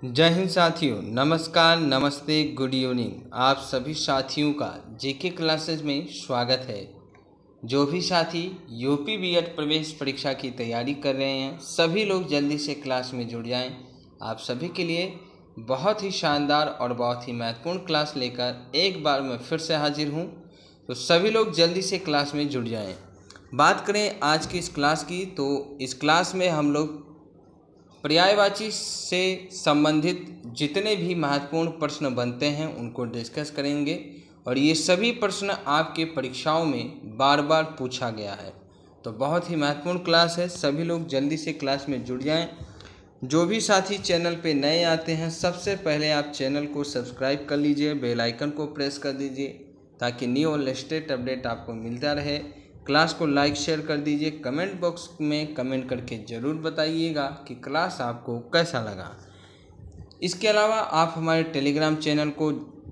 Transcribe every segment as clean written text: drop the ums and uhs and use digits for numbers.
जय हिंद साथियों, नमस्कार, नमस्ते, गुड इवनिंग। आप सभी साथियों का जेके क्लासेस में स्वागत है। जो भी साथी यूपी बीएड प्रवेश परीक्षा की तैयारी कर रहे हैं, सभी लोग जल्दी से क्लास में जुड़ जाएं। आप सभी के लिए बहुत ही शानदार और बहुत ही महत्वपूर्ण क्लास लेकर एक बार मैं फिर से हाजिर हूं, तो सभी लोग जल्दी से क्लास में जुड़ जाएं। बात करें आज की इस क्लास की, तो इस क्लास में हम लोग पर्यायवाची से संबंधित जितने भी महत्वपूर्ण प्रश्न बनते हैं उनको डिस्कस करेंगे, और ये सभी प्रश्न आपके परीक्षाओं में बार बार पूछा गया है। तो बहुत ही महत्वपूर्ण क्लास है, सभी लोग जल्दी से क्लास में जुड़ जाएं। जो भी साथी चैनल पे नए आते हैं, सबसे पहले आप चैनल को सब्सक्राइब कर लीजिए, बेल आइकन को प्रेस कर दीजिए ताकि न्यू और लेटेस्ट अपडेट आपको मिलता रहे। क्लास को लाइक शेयर कर दीजिए, कमेंट बॉक्स में कमेंट करके ज़रूर बताइएगा कि क्लास आपको कैसा लगा। इसके अलावा आप हमारे टेलीग्राम चैनल को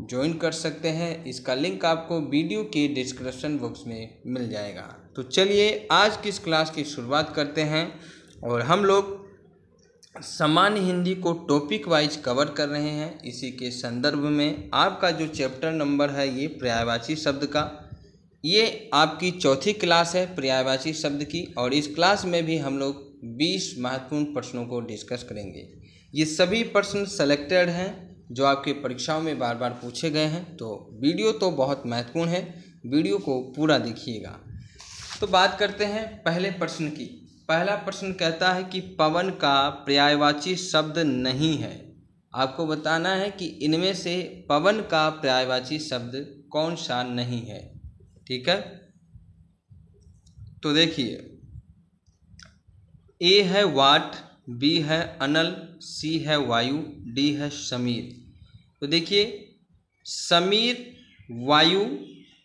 ज्वाइन कर सकते हैं, इसका लिंक आपको वीडियो के डिस्क्रिप्शन बॉक्स में मिल जाएगा। तो चलिए आज की इस क्लास की शुरुआत करते हैं, और हम लोग सामान्य हिंदी को टॉपिक वाइज कवर कर रहे हैं। इसी के संदर्भ में आपका जो चैप्टर नंबर है ये पर्यायवाची शब्द का, ये आपकी चौथी क्लास है पर्यायवाची शब्द की, और इस क्लास में भी हम लोग 20 महत्वपूर्ण प्रश्नों को डिस्कस करेंगे। ये सभी प्रश्न सेलेक्टेड हैं जो आपके परीक्षाओं में बार बार पूछे गए हैं, तो वीडियो तो बहुत महत्वपूर्ण है, वीडियो को पूरा देखिएगा। तो बात करते हैं पहले प्रश्न की। पहला प्रश्न कहता है कि पवन का पर्यायवाची शब्द नहीं है। आपको बताना है कि इनमें से पवन का पर्यायवाची शब्द कौन सा नहीं है। ठीक है, तो देखिए, ए है वाट, बी है अनल, सी है वायु, डी है समीर। तो देखिए, समीर, वायु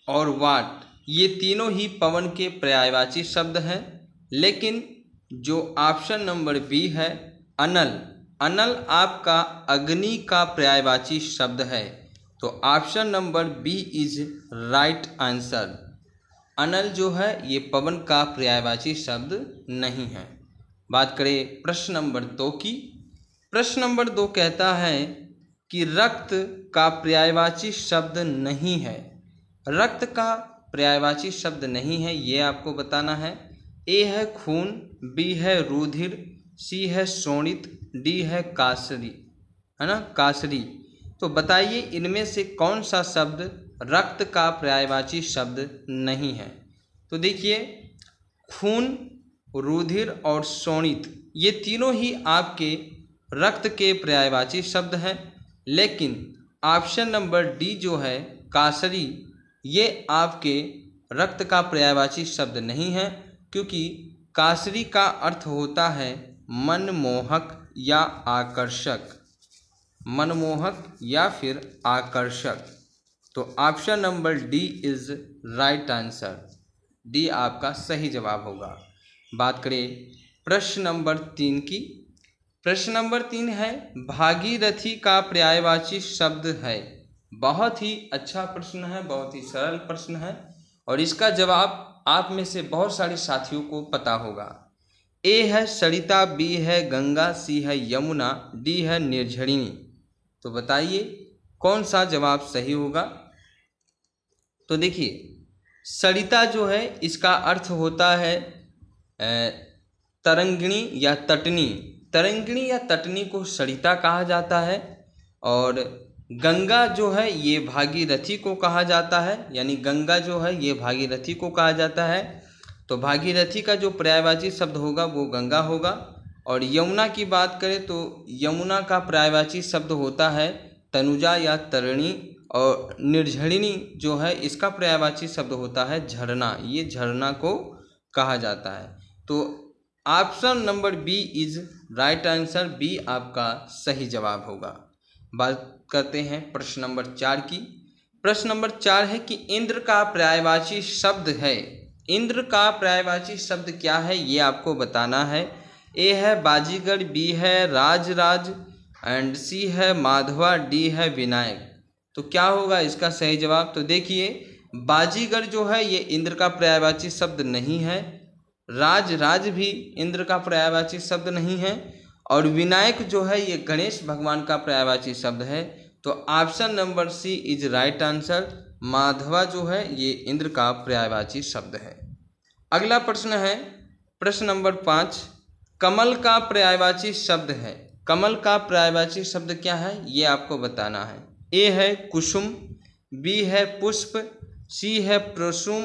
और वाट ये तीनों ही पवन के पर्यायवाची शब्द हैं, लेकिन जो ऑप्शन नंबर बी है अनल, अनल आपका अग्नि का पर्यायवाची शब्द है। तो option number B is right answer. अनल जो है ये पवन का पर्यायवाची शब्द नहीं है। बात करें प्रश्न नंबर 2 की। प्रश्न नंबर 2 कहता है कि रक्त का पर्यायवाची शब्द नहीं है। रक्त का पर्यायवाची शब्द नहीं है, ये आपको बताना है। ए है खून, बी है रुधिर, सी है शोणित, डी है कासरी, है ना, कासरी। तो बताइए इनमें से कौन सा शब्द रक्त का पर्यायवाची शब्द नहीं है। तो देखिए, खून, रुधिर और शोणित ये तीनों ही आपके रक्त के पर्यायवाची शब्द हैं, लेकिन ऑप्शन नंबर डी जो है कासरी, ये आपके रक्त का पर्यायवाची शब्द नहीं है, क्योंकि कासरी का अर्थ होता है मनमोहक या आकर्षक, मनमोहक या फिर आकर्षक। तो option number D is right answer, D आपका सही जवाब होगा। बात करें प्रश्न नंबर 3 की। प्रश्न नंबर 3 है भागीरथी का पर्यायवाची शब्द है। बहुत ही अच्छा प्रश्न है, बहुत ही सरल प्रश्न है, और इसका जवाब आप में से बहुत सारे साथियों को पता होगा। ए है सरिता, बी है गंगा, सी है यमुना, डी है निर्झरिणी। तो बताइए कौन सा जवाब सही होगा। तो देखिए, सरिता जो है इसका अर्थ होता है तरंगिणी या तटनी। तरंगिणी या तटनी को सरिता कहा जाता है, और गंगा जो है ये भागीरथी को कहा जाता है, यानी गंगा जो है ये भागीरथी को कहा जाता है। तो भागीरथी का जो पर्यायवाची शब्द होगा वो गंगा होगा। और यमुना की बात करें तो यमुना का पर्यायवाची शब्द होता है तनुजा या तरिणी, और निर्झरिणी जो है इसका पर्यायवाची शब्द होता है झरना, ये झरना को कहा जाता है। तो option number B is right answer, B आपका सही जवाब होगा। बात करते हैं प्रश्न नंबर 4 की। प्रश्न नंबर 4 है कि इंद्र का पर्यायवाची शब्द है। इंद्र का पर्यायवाची शब्द क्या है ये आपको बताना है। ए है बाजीगर, बी है राजराज, एंड सी है माधवा, डी है विनायक। तो क्या होगा इसका सही जवाब। तो देखिए, बाजीगर जो है ये इंद्र का पर्यायवाची शब्द नहीं है, राज भी इंद्र का पर्यायवाची शब्द नहीं है, और विनायक जो है ये गणेश भगवान का पर्यायवाची शब्द है। तो option number C is right answer. Madhava जो है ये इंद्र का पर्यायवाची शब्द है। अगला प्रश्न है प्रश्न नंबर 5, कमल का पर्यायवाची शब्द है। कमल का पर्यायवाची शब्द क्या है ये आपको बताना है। ए है कुसुम, बी है पुष्प, सी है प्रसुम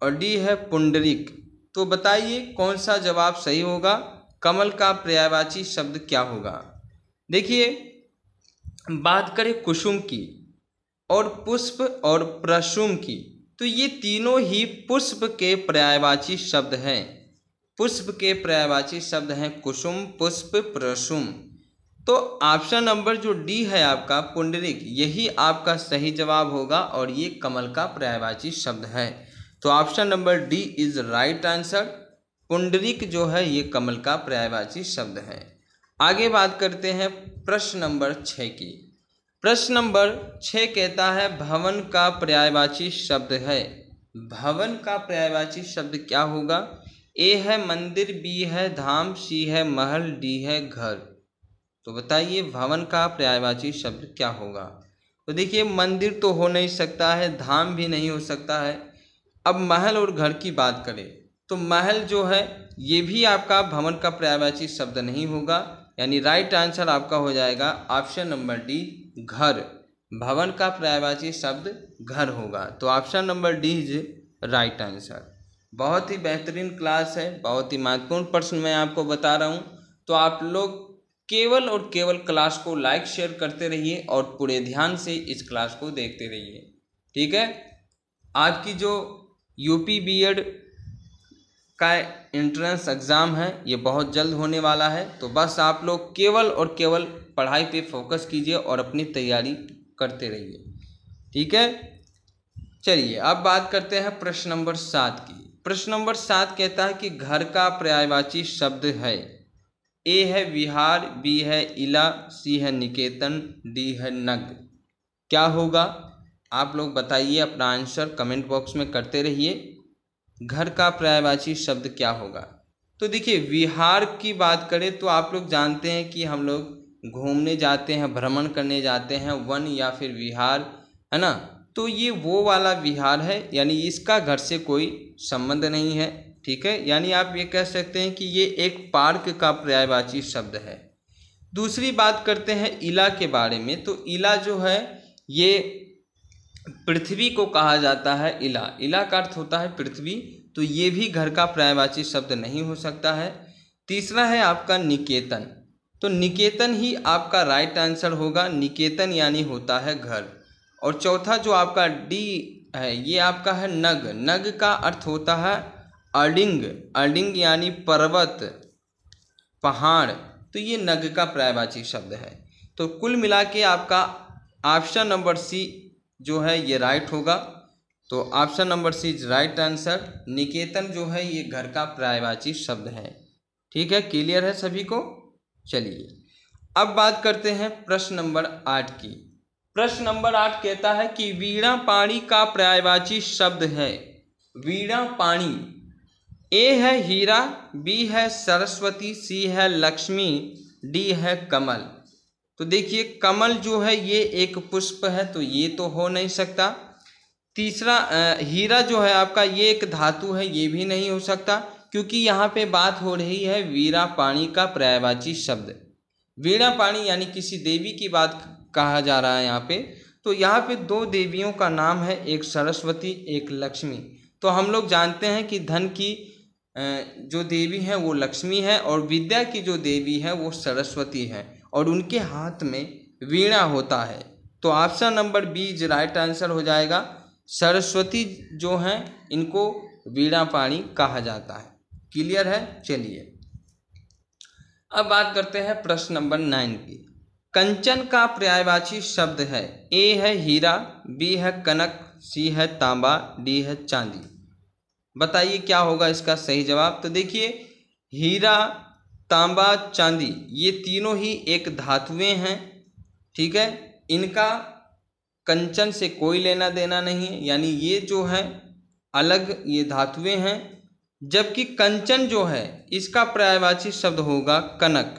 और डी है पुंडरीक। तो बताइए कौन सा जवाब सही होगा, कमल का पर्यायवाची शब्द क्या होगा। देखिए बात करें कुसुम की और पुष्प और प्रसुम की, तो ये तीनों ही पुष्प के पर्यायवाची शब्द हैं। पुष्प के पर्यायवाची शब्द हैं कुसुम, पुष्प, प्रसुम। तो ऑप्शन नंबर जो डी है आपका पुंडरीक, यही आपका सही जवाब होगा और ये कमल का पर्यायवाची शब्द है। तो option number D is right answer. पुंडरीक जो है ये कमल का पर्यायवाची शब्द है। आगे बात करते हैं प्रश्न नंबर 6 की। प्रश्न नंबर 6 कहता है भवन का पर्यायवाची शब्द है। भवन का पर्यायवाची शब्द क्या होगा। ए है मंदिर, बी है धाम, सी है महल, डी है घर। तो बताइए भवन का पर्यायवाची शब्द क्या होगा। तो देखिए मंदिर तो हो नहीं सकता है, धाम भी नहीं हो सकता है। अब महल और घर की बात करें तो महल जो है ये भी आपका भवन का पर्यायवाची शब्द नहीं होगा, यानी राइट आंसर आपका हो जाएगा ऑप्शन नंबर डी घर। भवन का पर्यायवाची शब्द घर होगा। तो option number D is right answer. बहुत ही बेहतरीन क्लास है, बहुत ही महत्वपूर्ण प्रश्न मैं आपको बता रहा हूँ। तो आप लोग केवल और केवल क्लास को लाइक शेयर करते रहिए और पूरे ध्यान से इस क्लास को देखते रहिए, ठीक है। आपकी जो यूपी बीएड का एंट्रेंस एग्ज़ाम है ये बहुत जल्द होने वाला है। तो बस आप लोग केवल और केवल पढ़ाई पे फोकस कीजिए और अपनी तैयारी करते रहिए, ठीक है। चलिए अब बात करते हैं प्रश्न नंबर 7 की। प्रश्न नंबर 7 कहता है कि घर का पर्यायवाची शब्द है। ए है विहार, बी है इला, सी है निकेतन, डी है नग। क्या होगा आप लोग बताइए, अपना आंसर कमेंट बॉक्स में करते रहिए। घर का पर्यायवाची शब्द क्या होगा। तो देखिए विहार की बात करें तो आप लोग जानते हैं कि हम लोग घूमने जाते हैं, भ्रमण करने जाते हैं, वन या फिर विहार, है ना। तो ये वो वाला विहार है, यानी इसका घर से कोई संबंध नहीं है, ठीक है। यानी आप ये कह सकते हैं कि ये एक पार्क का पर्यायवाची शब्द है। दूसरी बात करते हैं इला के बारे में। तो इला जो है ये पृथ्वी को कहा जाता है। इला, इला का अर्थ होता है पृथ्वी, तो ये भी घर का पर्यायवाची शब्द नहीं हो सकता है। तीसरा है आपका निकेतन, तो निकेतन ही आपका राइट आंसर होगा। निकेतन यानी होता है घर। और चौथा जो आपका डी है ये आपका है नग। नग का अर्थ होता है अडिंग, अडिंग यानी पर्वत, पहाड़, तो ये नग का पर्यायवाची शब्द है। तो कुल मिला के आपका ऑप्शन नंबर सी जो है ये राइट होगा। तो option number C is right answer. निकेतन जो है ये घर का पर्यायवाची शब्द है, ठीक है। क्लियर है सभी को। चलिए अब बात करते हैं प्रश्न नंबर 8 की। प्रश्न नंबर 8 कहता है कि वीणा पाणी का पर्यायवाची शब्द है। वीणा पाणी, ए है हीरा, बी है सरस्वती, सी है लक्ष्मी, डी है कमल। तो देखिए कमल जो है ये एक पुष्प है, तो ये तो हो नहीं सकता। तीसरा हीरा जो है आपका ये एक धातु है, ये भी नहीं हो सकता, क्योंकि यहाँ पे बात हो रही है वीणा पाणी का पर्यायवाची शब्द। वीणा पाणी यानी किसी देवी की बात कहा जा रहा है यहाँ पे। तो यहाँ पे दो देवियों का नाम है, एक सरस्वती एक लक्ष्मी। तो हम लोग जानते हैं कि धन की जो देवी है वो लक्ष्मी है और विद्या की जो देवी है वो सरस्वती है, और उनके हाथ में वीणा होता है। तो option number B is right answer हो जाएगा। सरस्वती जो हैं इनको वीणा पाणी कहा जाता है। क्लियर है। चलिए अब बात करते हैं प्रश्न नंबर 9 की। कंचन का पर्यायवाची शब्द है। ए है हीरा, बी है कनक, सी है तांबा, डी है चांदी। बताइए क्या होगा इसका सही जवाब। तो देखिए हीरा, तांबा, चांदी ये तीनों ही एक धातुएं हैं, ठीक है। इनका कंचन से कोई लेना देना नहीं है, यानी ये जो है अलग ये धातुएं हैं। जबकि कंचन जो है इसका पर्यायवाची शब्द होगा कनक,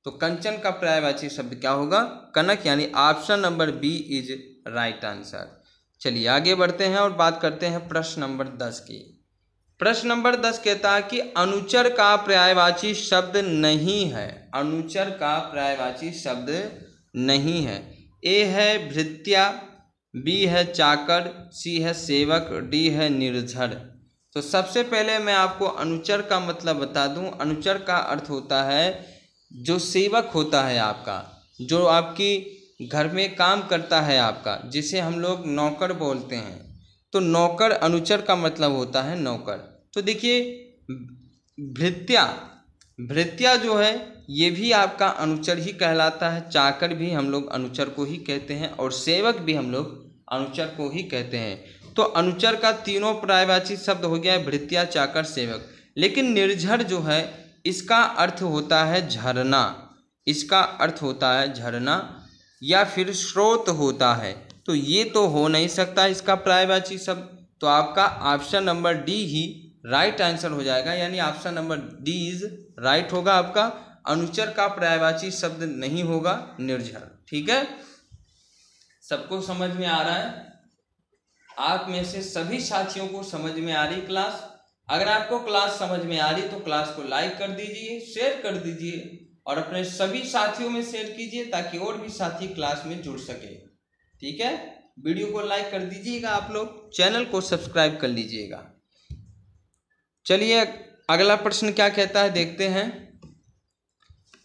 तो कंचन का पर्यायवाची शब्द क्या होगा? कनक, यानी option number B is right answer. चलिए आगे बढ़ते हैं और बात करते हैं प्रश्न नंबर 10 की। प्रश्न नंबर 10 कहता है कि अनुचर का पर्यायवाची शब्द नहीं है। अनुचर का पर्यायवाची शब्द नहीं है। ए है भृत्या, बी है चाकर, सी है सेवक, डी है निर्झर। तो सबसे पहले मैं आपको अनुचर का मतलब बता दूं। अनुचर का अर्थ होता है जो सेवक होता है आपका, जो आपकी घर में काम करता है आपका, जिसे हम लोग नौकर बोलते हैं। तो नौकर, अनुचर का मतलब होता है नौकर। तो देखिए भृत्या, भृत्या जो है ये भी आपका अनुचर ही कहलाता है। चाकर भी हम लोग अनुचर को ही कहते हैं और सेवक भी हम लोग अनुचर को ही कहते हैं। तो अनुचर का तीनों पर्यायवाची शब्द हो गया है भृत्या, चाकर, सेवक। लेकिन निर्झर जो है इसका अर्थ होता है झरना। इसका अर्थ होता है झरना या फिर स्रोत होता है। तो ये तो हो नहीं सकता इसका पर्यायवाची शब्द। तो आपका ऑप्शन नंबर डी ही राइट आंसर हो जाएगा, यानी option number D is right होगा आपका। अनुचर का पर्यायवाची शब्द नहीं होगा निर्झर। ठीक है, सबको समझ में आ रहा है? आप में से सभी साथियों को समझ में आ रही क्लास? अगर आपको क्लास समझ में आ रही तो क्लास को लाइक कर दीजिए, शेयर कर दीजिए और अपने सभी साथियों में शेयर कीजिए ताकि और भी साथी क्लास में जुड़ सके। ठीक है, वीडियो को लाइक कर दीजिएगा, आप लोग चैनल को सब्सक्राइब कर लीजिएगा। चलिए अगला प्रश्न क्या कहता है देखते हैं।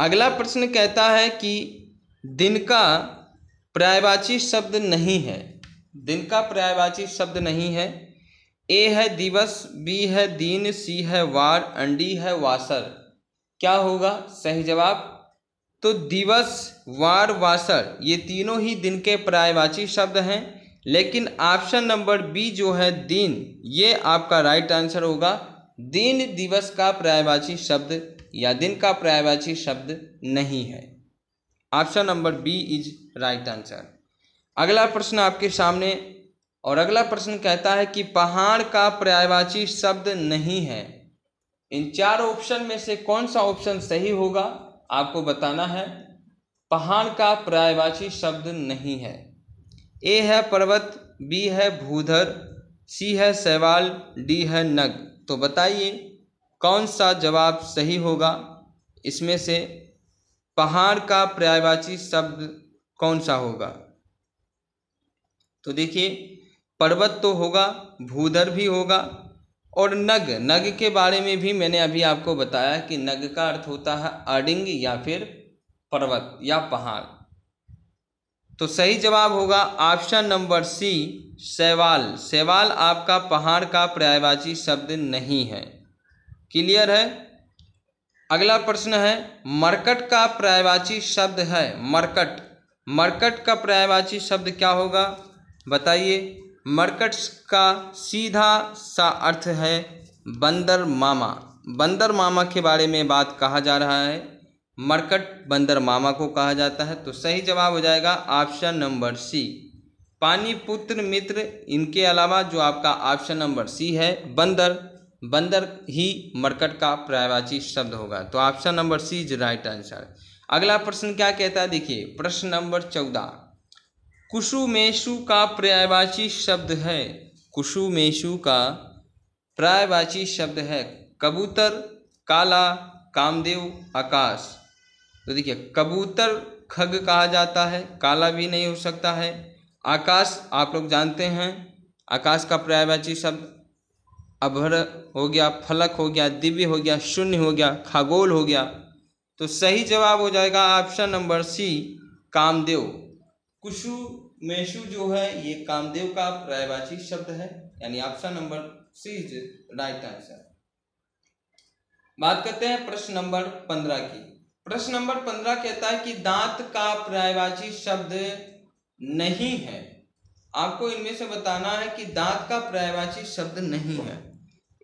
अगला प्रश्न कहता है कि दिन का पर्यायवाची शब्द नहीं है। दिन का पर्यायवाची शब्द नहीं है। ए है दिवस, बी है दिन, सी है वार, डी है वासर। क्या होगा सही जवाब? तो दिवस, वार, वासर ये तीनों ही दिन के पर्यायवाची शब्द हैं। लेकिन ऑप्शन नंबर बी जो है दिन, ये आपका राइट आंसर होगा। दिन दिवस का पर्यायवाची शब्द या दिन का पर्यायवाची शब्द नहीं है। Option number B is right answer. अगला प्रश्न आपके सामने, और अगला प्रश्न कहता है कि पहाड़ का पर्यायवाची शब्द नहीं है। इन चार ऑप्शन में से कौन सा ऑप्शन सही होगा आपको बताना है। पहाड़ का पर्यायवाची शब्द नहीं है। ए है पर्वत, बी है भूधर, सी है शैवाल, डी है नग। तो बताइए कौन सा जवाब सही होगा? इसमें से पहाड़ का पर्यायवाची शब्द कौन सा होगा? तो देखिए पर्वत तो होगा, भूधर भी होगा और नग, नग के बारे में भी मैंने अभी आपको बताया कि नग का अर्थ होता है अडिंग या फिर पर्वत या पहाड़। तो सही जवाब होगा ऑप्शन नंबर सी शैवाल। शैवाल आपका पहाड़ का पर्यायवाची शब्द नहीं है। क्लियर है? अगला प्रश्न है मरकट का पर्यायवाची शब्द है। मरकट, मरकट का पर्यायवाची शब्द क्या होगा बताइए। मरकट का सीधा सा अर्थ है बंदर मामा। बंदर मामा के बारे में बात कहा जा रहा है। मरकट बंदर मामा को कहा जाता है। तो सही जवाब हो जाएगा ऑप्शन नंबर सी पानी, पुत्र, मित्र। इनके अलावा जो आपका ऑप्शन नंबर सी है बंदर, बंदर ही मरकट का पर्यायवाची शब्द होगा। तो option number C is right answer. अगला प्रश्न क्या कहता है देखिए, प्रश्न नंबर 14। कुसुमेषु का पर्यायवाची शब्द है। कुसुमेषु का पर्यायवाची शब्द है कबूतर, काला, कामदेव, आकाश। तो देखिए कबूतर खग कहा जाता है, काला भी नहीं हो सकता है। आकाश आप लोग जानते हैं, आकाश का पर्यायवाची शब्द अभ्र हो गया, फलक हो गया, दिव्य हो गया, शून्य हो गया, खगोल हो गया। तो सही जवाब हो जाएगा ऑप्शन नंबर सी कामदेव। कुसुमेषु जो है ये कामदेव का पर्यायवाची शब्द है, यानी option number C is right answer. बात करते हैं प्रश्न नंबर 15 की। प्रश्न नंबर 15 कहता है कि दांत का पर्यायवाची शब्द नहीं है। आपको इनमें से बताना है कि दांत का पर्यायवाची शब्द नहीं है।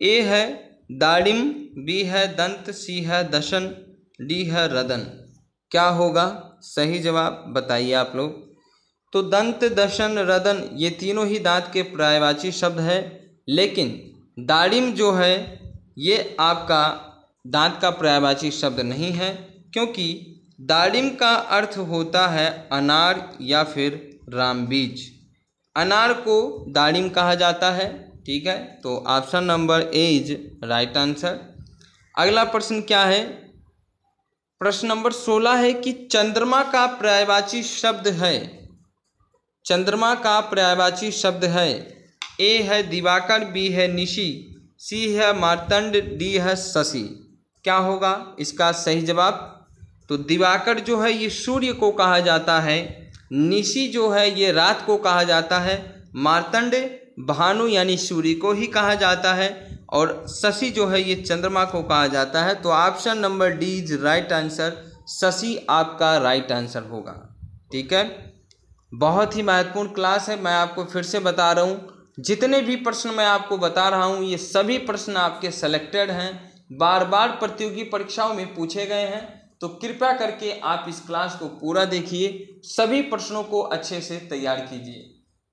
ए है दाड़िम, बी है दंत, सी है दशन, डी है रदन। क्या होगा सही जवाब बताइए आप लोग। तो दंत, दशन, रदन ये तीनों ही दांत के पर्यायवाची शब्द है। लेकिन दाड़िम जो है ये आपका दांत का पर्यायवाची शब्द नहीं है, क्योंकि दाड़िम का अर्थ होता है अनार या फिर रामबीज। अनार को दाड़िम कहा जाता है। ठीक है, तो option number A is right answer. अगला प्रश्न क्या है? प्रश्न नंबर 16 है कि चंद्रमा का पर्यायवाची शब्द है। चंद्रमा का पर्यायवाची शब्द है। ए है दिवाकर, बी है निशि, सी है मार्तंड, डी है शशि। क्या होगा इसका सही जवाब? तो दिवाकर जो है ये सूर्य को कहा जाता है, निशि जो है ये रात को कहा जाता है, मार्तंड भानु यानी सूर्य को ही कहा जाता है, और शशि जो है ये चंद्रमा को कहा जाता है। तो option number D is right answer. Shashi आपका राइट आंसर होगा। ठीक है, बहुत ही महत्वपूर्ण क्लास है। मैं आपको फिर से बता रहा हूँ, जितने भी प्रश्न मैं आपको बता रहा हूँ ये सभी प्रश्न आपके सेलेक्टेड हैं, बार बार प्रतियोगी परीक्षाओं में पूछे गए हैं। तो कृपया करके आप इस क्लास को पूरा देखिए, सभी प्रश्नों को अच्छे से तैयार कीजिए।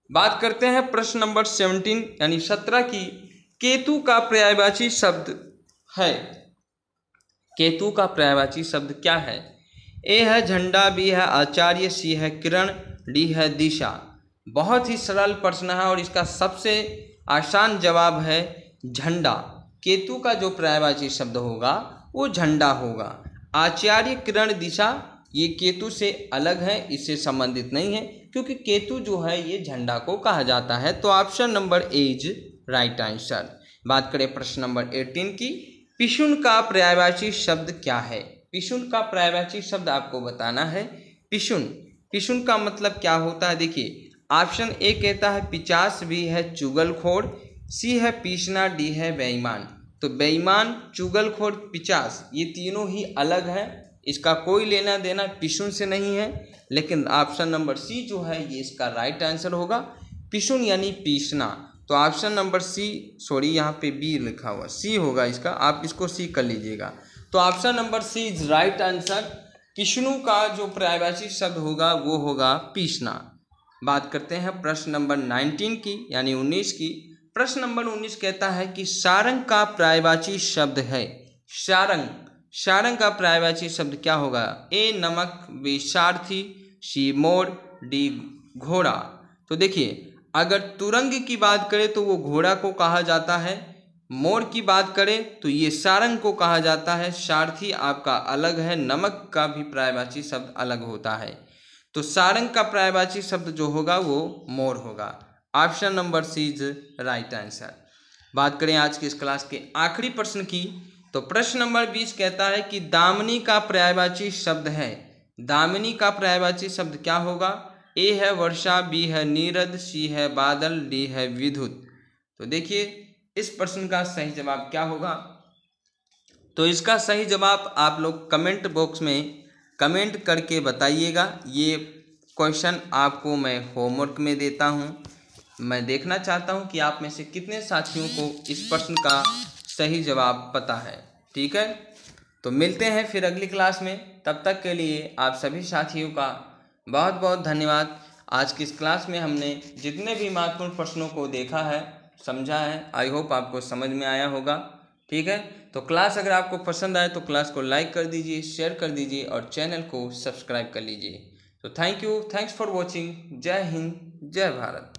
बात करते हैं प्रश्न नंबर 17 यानी 17 की। केतु का पर्यायवाची शब्द है। केतु का पर्यायवाची शब्द क्या है? ए है झंडा, बी है आचार्य, सी है किरण, डी है दिशा। बहुत ही सरल प्रश्न है और इसका सबसे आसान जवाब है झंडा। केतु का जो पर्यायवाची शब्द होगा वो झंडा होगा। आचार्य, किरण, दिशा ये केतु से अलग है, इससे संबंधित नहीं है, क्योंकि केतु जो है ये झंडा को कहा जाता है। तो option number A is right answer. बात करें प्रश्न नंबर 18 की। पिशुन का पर्यायवाची शब्द क्या है? पिशुन का पर्यायवाची शब्द आपको बताना है। पिशुन, पिशुन का मतलब क्या होता है? देखिए, ऑप्शन ए कहता है पिचास, बी है चुगलखोर, सी है पीसना, डी है बेईमान। तो बेईमान, चुगलखोर, पिचास ये तीनों ही अलग है, इसका कोई लेना देना पिशुन से नहीं है। लेकिन ऑप्शन नंबर सी जो है ये इसका राइट आंसर होगा। पिशुन यानी पीसना। तो ऑप्शन नंबर सी, सॉरी यहाँ पे बी लिखा हुआ, सी होगा इसका, आप इसको सी कर लीजिएगा। तो option number C is right answer. पिशुनु का जो पर्यायवाची शब्द होगा वो होगा पीसना। बात करते हैं प्रश्न नंबर 19 की यानी 19 की। प्रश्न नंबर 19 कहता है कि सारंग का पर्यायवाची शब्द है। सारंग, सारंग का पर्यायवाची शब्द क्या होगा? ए नमक, बी सारथी, सी मोर, डी घोड़ा। तो देखिए, अगर तुरंग की बात करें तो वो घोड़ा को कहा जाता है, मोर की बात करें तो ये सारंग को कहा जाता है, सारथी आपका अलग है, नमक का भी पर्यायवाची शब्द अलग होता है। तो सारंग का पर्यायवाची शब्द जो होगा वो मोर होगा। Option number C is right answer. बात करें आज की इस क्लास के आखिरी प्रश्न की, तो प्रश्न नंबर 20 कहता है कि दामिनी का पर्यायवाची शब्द है। दामिनी का पर्यायवाची शब्द क्या होगा? ए है वर्षा, बी है नीरद, सी है बादल, डी है विद्युत। तो देखिए इस प्रश्न का सही जवाब क्या होगा? तो इसका सही जवाब आप लोग कमेंट बॉक्स में कमेंट करके बताइएगा। ये क्वेश्चन आपको मैं होमवर्क में देता हूँ। मैं देखना चाहता हूँ कि आप में से कितने साथियों को इस प्रश्न का सही जवाब पता है। ठीक है, तो मिलते हैं फिर अगली क्लास में। तब तक के लिए आप सभी साथियों का बहुत बहुत धन्यवाद। आज की इस क्लास में हमने जितने भी महत्वपूर्ण प्रश्नों को देखा है, समझा है, आई होप आपको समझ में आया होगा। ठीक है, तो क्लास अगर आपको पसंद आए तो क्लास को लाइक कर दीजिए, शेयर कर दीजिए और चैनल को सब्सक्राइब कर लीजिए। तो thank you, thanks for watching. जय हिंद, जय भारत।